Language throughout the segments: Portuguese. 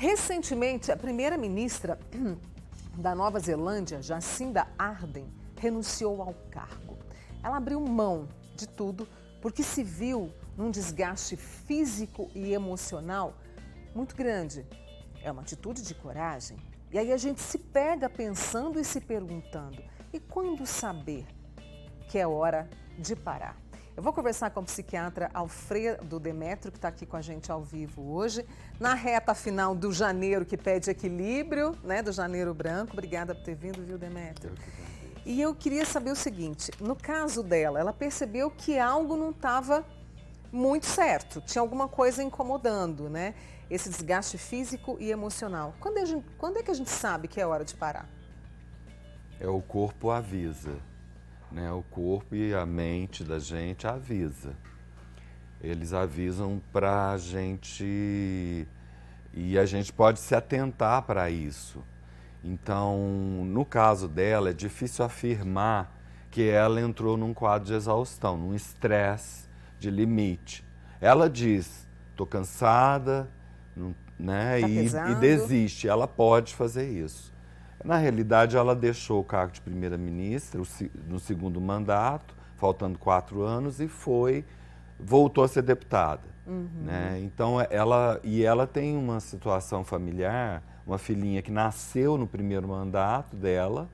Recentemente, a primeira-ministra da Nova Zelândia, Jacinda Ardern, renunciou ao cargo. Ela abriu mão de tudo porque se viu num desgaste físico e emocional muito grande. É uma atitude de coragem. E aí a gente se pega pensando e se perguntando, e quando saber que é hora de parar? Eu vou conversar com o psiquiatra Alfredo Demétrio, que está aqui com a gente ao vivo hoje, na reta final do janeiro que pede equilíbrio, né, do janeiro branco. Obrigada por ter vindo, viu, Demétrio? E eu queria saber o seguinte, no caso dela, ela percebeu que algo não estava muito certo, tinha alguma coisa incomodando, né? Esse desgaste físico e emocional. Quando é que a gente sabe que é hora de parar? O corpo avisa, né? O corpo e a mente da gente avisa. Eles avisam para a gente e a gente pode se atentar para isso. Então, no caso dela, é difícil afirmar que ela entrou num quadro de exaustão, num estresse de limite. Ela diz, estou cansada, né, Tá e desiste. Ela pode fazer isso. Na realidade, ela deixou o cargo de primeira-ministra no segundo mandato, faltando 4 anos, e voltou a ser deputada. Né? Então, ela tem uma situação familiar, uma filhinha que nasceu no primeiro mandato dela,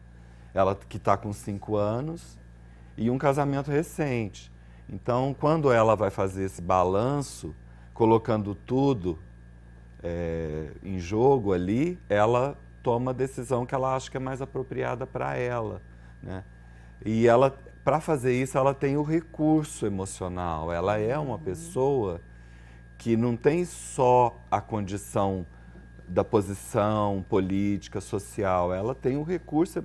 ela que está com 5 anos, e um casamento recente. Então, quando ela vai fazer esse balanço, colocando tudo em jogo ali, ela toma a decisão que ela acha que é mais apropriada para ela, né? E ela, para fazer isso, ela tem o recurso emocional. Ela é uma pessoa que não tem só a condição da posição política, social, ela tem o recurso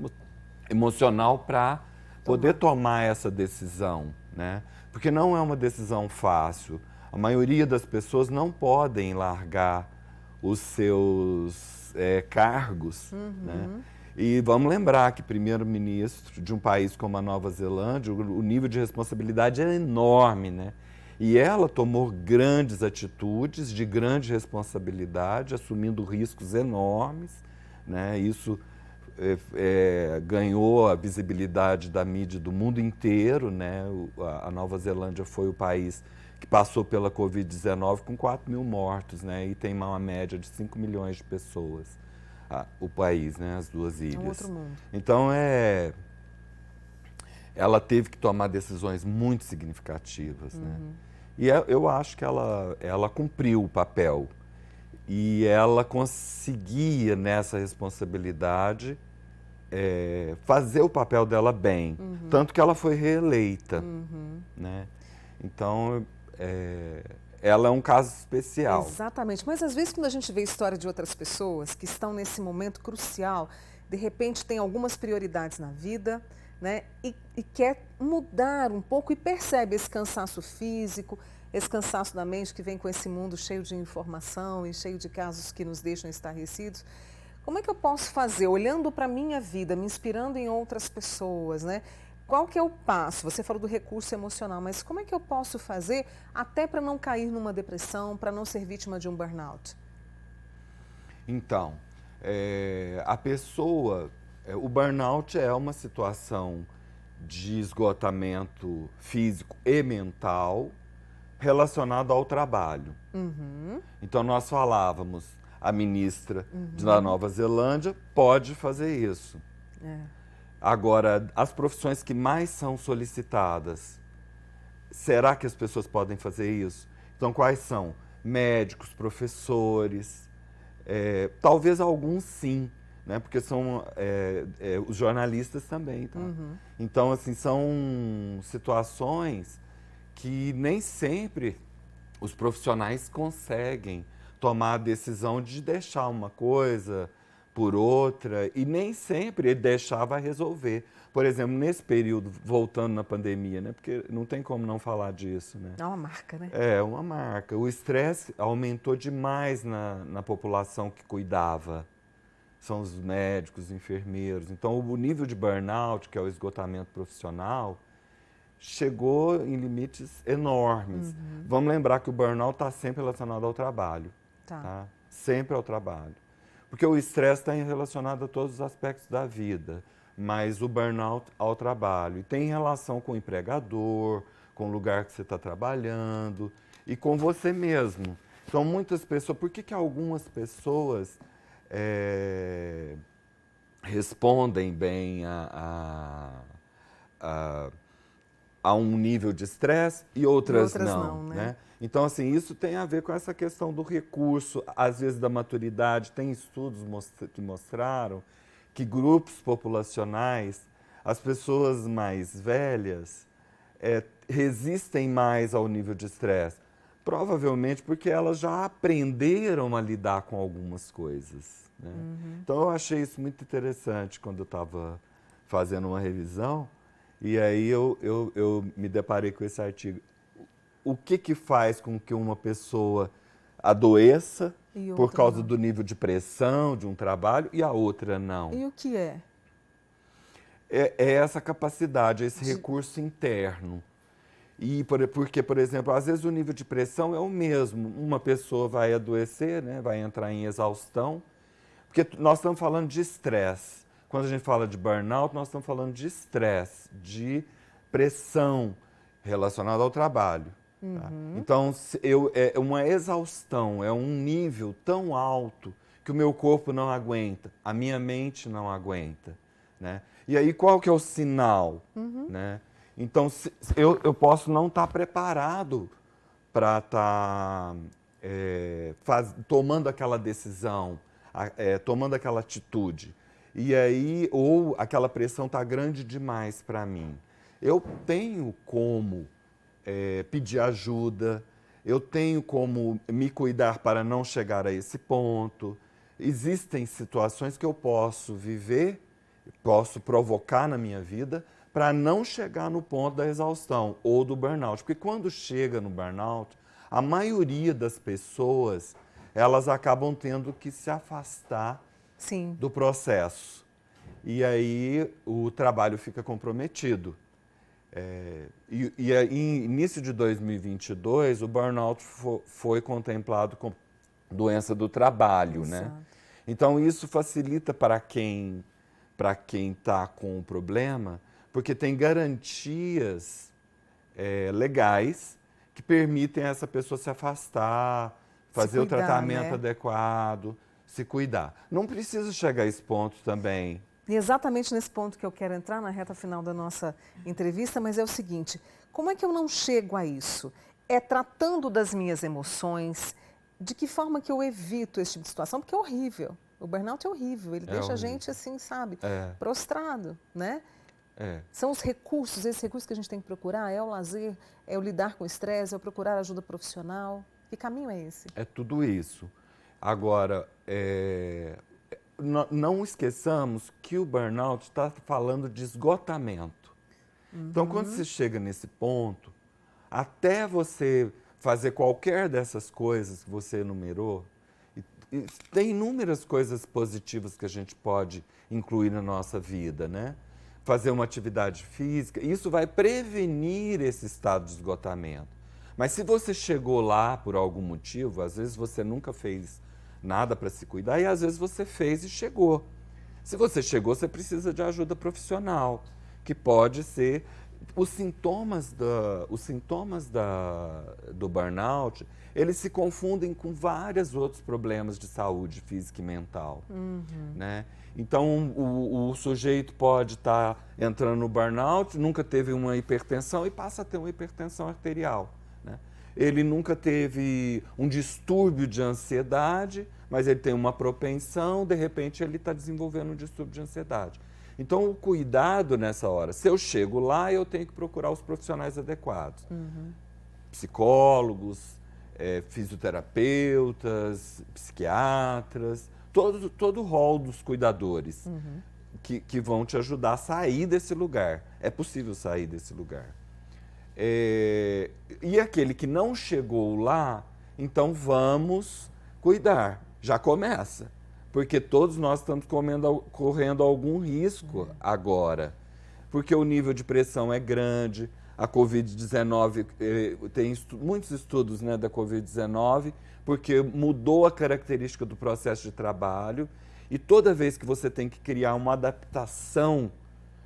emocional para poder tomar essa decisão, né? Porque não é uma decisão fácil. A maioria das pessoas não podem largar os seus cargos, né? E vamos lembrar que primeiro-ministro de um país como a Nova Zelândia, o nível de responsabilidade é enorme, né? E ela tomou grandes atitudes de grande responsabilidade, assumindo riscos enormes, né? Isso ganhou a visibilidade da mídia do mundo inteiro, né? A Nova Zelândia foi o país que passou pela Covid-19 com 4 mil mortos, né? E tem uma média de 5 milhões de pessoas, o país, né? As duas ilhas. É um outro mundo. Então, ela teve que tomar decisões muito significativas, né? E eu acho que ela cumpriu o papel. E ela conseguia, nessa responsabilidade, fazer o papel dela bem. Tanto que ela foi reeleita, né? Então, ela é um caso especial. Exatamente. Mas às vezes quando a gente vê a história de outras pessoas que estão nesse momento crucial, de repente tem algumas prioridades na vida, né? E quer mudar um pouco e percebe esse cansaço físico, esse cansaço da mente que vem com esse mundo cheio de informação e cheio de casos que nos deixam estarrecidos. Como é que eu posso fazer, olhando para a minha vida, me inspirando em outras pessoas, né? Qual que é o passo? Você falou do recurso emocional, mas como é que eu posso fazer até para não cair numa depressão, para não ser vítima de um burnout? Então, a pessoa, o burnout é uma situação de esgotamento físico e mental relacionado ao trabalho. Então, nós falávamos, a ministra da Nova Zelândia pode fazer isso. Agora, as profissões que mais são solicitadas, será que as pessoas podem fazer isso? Então, quais são? Médicos, professores, talvez alguns sim, né? Porque são os jornalistas também. Tá? Então, assim, são situações que nem sempre os profissionais conseguem tomar a decisão de deixar uma coisa por outra, e nem sempre ele deixar vai resolver. Por exemplo, nesse período, voltando na pandemia, né? Porque não tem como não falar disso, né? É uma marca, né? É uma marca. O estresse aumentou demais na população que cuidava. São os médicos, os enfermeiros. Então, o nível de burnout, que é o esgotamento profissional, chegou em limites enormes. Vamos lembrar que o burnout está sempre relacionado ao trabalho. Tá? sempre ao trabalho. Porque o estresse está relacionado a todos os aspectos da vida, mas o burnout ao trabalho. E tem relação com o empregador, com o lugar que você está trabalhando e com você mesmo. Então, muitas pessoas... Por que algumas pessoas respondem bem a um nível de estresse e outras não, né? Então, assim, isso tem a ver com essa questão do recurso, às vezes da maturidade. Tem estudos que mostraram que grupos populacionais, as pessoas mais velhas, resistem mais ao nível de estresse. Provavelmente porque elas já aprenderam a lidar com algumas coisas, né? Então, eu achei isso muito interessante quando eu estava fazendo uma revisão. E aí eu me deparei com esse artigo. O que faz com que uma pessoa adoeça por causa do nível de pressão de um trabalho e a outra não? E o que é? É essa capacidade, esse recurso interno. E porque, por exemplo, às vezes o nível de pressão é o mesmo. Uma pessoa vai adoecer, né, vai entrar em exaustão, porque nós estamos falando de estresse. Quando a gente fala de burnout, nós estamos falando de estresse, de pressão relacionada ao trabalho. Tá? Então, é uma exaustão, é um nível tão alto que o meu corpo não aguenta, a minha mente não aguenta, né? E aí, qual que é o sinal? Né? Então, eu posso não estar preparado para estar tomando aquela decisão, tomando aquela atitude. E aí, ou aquela pressão está grande demais para mim. Eu tenho como pedir ajuda, eu tenho como me cuidar para não chegar a esse ponto. Existem situações que eu posso viver, posso provocar na minha vida para não chegar no ponto da exaustão ou do burnout. Porque quando chega no burnout, a maioria das pessoas, elas acabam tendo que se afastar Sim. do processo. E aí o trabalho fica comprometido. E em início de 2022, o burnout foi contemplado como doença do trabalho, Exato. né? Então, isso facilita para quem está com o problema, porque tem garantias legais que permitem essa pessoa se afastar, fazer o tratamento adequado, se cuidar. Não precisa chegar a esse ponto também. E exatamente nesse ponto que eu quero entrar na reta final da nossa entrevista, mas é o seguinte, como é que eu não chego a isso? É tratando das minhas emoções, de que forma que eu evito esse tipo de situação? Porque é horrível, o burnout é horrível, ele deixa a gente assim, sabe, prostrado, né? São os recursos, esses recursos que a gente tem que procurar, é o lazer, é o lidar com o estresse, é o procurar ajuda profissional, que caminho é esse? É tudo isso. Agora, não esqueçamos que o burnout está falando de esgotamento. Então, quando você chega nesse ponto, até você fazer qualquer dessas coisas que você enumerou, e tem inúmeras coisas positivas que a gente pode incluir na nossa vida, né? Fazer uma atividade física, isso vai prevenir esse estado de esgotamento. Mas se você chegou lá por algum motivo, às vezes você nunca fez nada para se cuidar e às vezes você fez e chegou. Se você chegou, você precisa de ajuda profissional, que pode ser... Os sintomas do burnout, eles se confundem com vários outros problemas de saúde física e mental. Né? Então, o sujeito pode estar entrando no burnout, nunca teve uma hipertensão e passa a ter uma hipertensão arterial. Né? Ele nunca teve um distúrbio de ansiedade, mas ele tem uma propensão, de repente ele está desenvolvendo um distúrbio de ansiedade. Então, o cuidado nessa hora, se eu chego lá, eu tenho que procurar os profissionais adequados. Psicólogos, fisioterapeutas, psiquiatras, todo o rol dos cuidadores que vão te ajudar a sair desse lugar. É possível sair desse lugar. E aquele que não chegou lá, então vamos cuidar. Já começa. Porque todos nós estamos correndo algum risco agora. Porque o nível de pressão é grande, a Covid-19, tem muitos estudos, né, da Covid-19, porque mudou a característica do processo de trabalho e toda vez que você tem que criar uma adaptação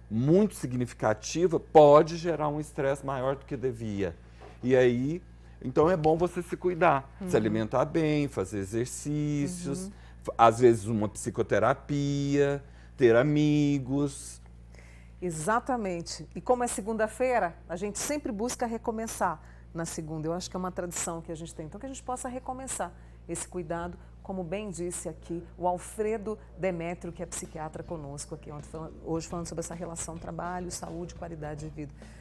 muito significativa, pode gerar um estresse maior do que devia. E aí, então é bom você se cuidar, se alimentar bem, fazer exercícios, às vezes uma psicoterapia, ter amigos. Exatamente. E como é segunda-feira, a gente sempre busca recomeçar na segunda. Eu acho que é uma tradição que a gente tem. Então, que a gente possa recomeçar esse cuidado, como bem disse aqui o Alfredo Demétrio, que é psiquiatra conosco aqui hoje falando sobre essa relação trabalho, saúde e qualidade de vida.